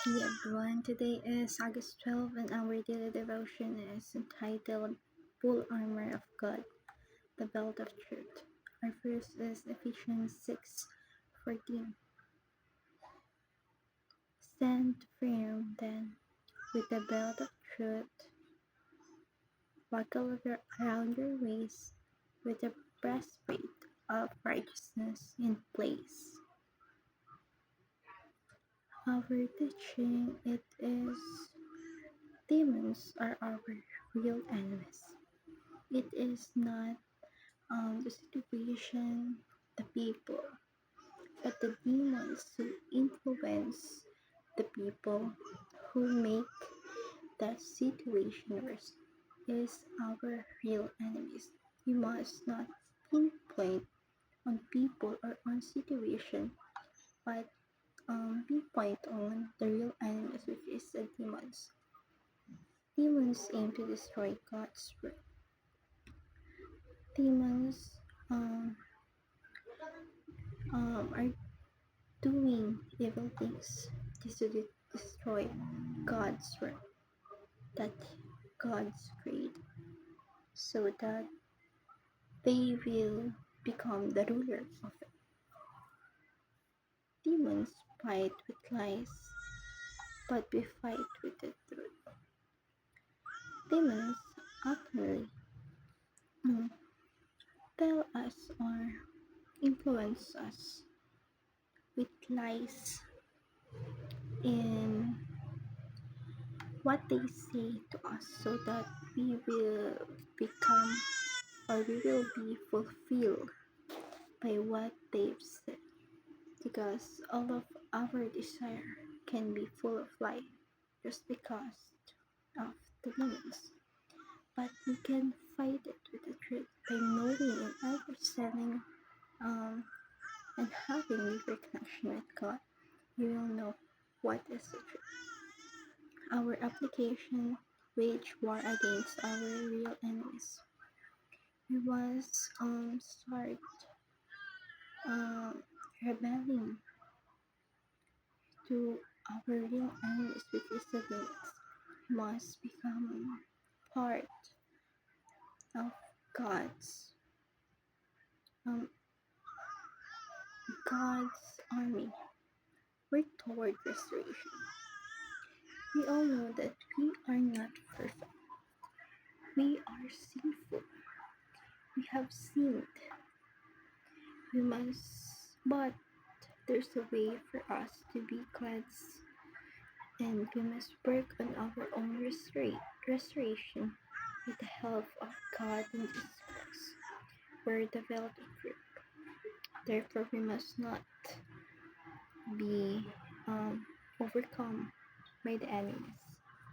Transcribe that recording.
Hey everyone, today is August 12 and our daily devotion is entitled Full Armor of God, the Belt of Truth. Our verse is Ephesians 6:14. Stand firm then, with the belt of truth buckled around your waist, with the breastplate of righteousness in place. Our teaching it is demons are our real enemies. It is not the situation, the people, but the demons who influence the people who make the situation worse is our real enemies. We must not pinpoint on people or on situation, but pinpoint on the real enemies, which is the demons. Demons aim to destroy God's work. Demons um, are doing evil things just to destroy God's work that God's created so that they will become the ruler of it. Demons fight with lies, but we fight with the truth. Demons often mm, tell us or influence us with lies in what they say to us so that we will become or we will be fulfilled by what they've said because all of our desire can be full of life just because of the demons. But we can fight it with the truth by knowing and understanding and having deeper connection with God. You will know what is the truth. Our application wage war against our real enemies. We must start um, rebelling to our real enemies, which is the demons, must become part of God's um, God's army. Work toward restoration. We all know that we are not perfect. We are sinful. We have sinned. We must, but there's a way for us to be cleansed, and we must work on our own restoration with the help of God and Jesus Christ. We're the belt of truth. Therefore, we must not be overcome by the enemies.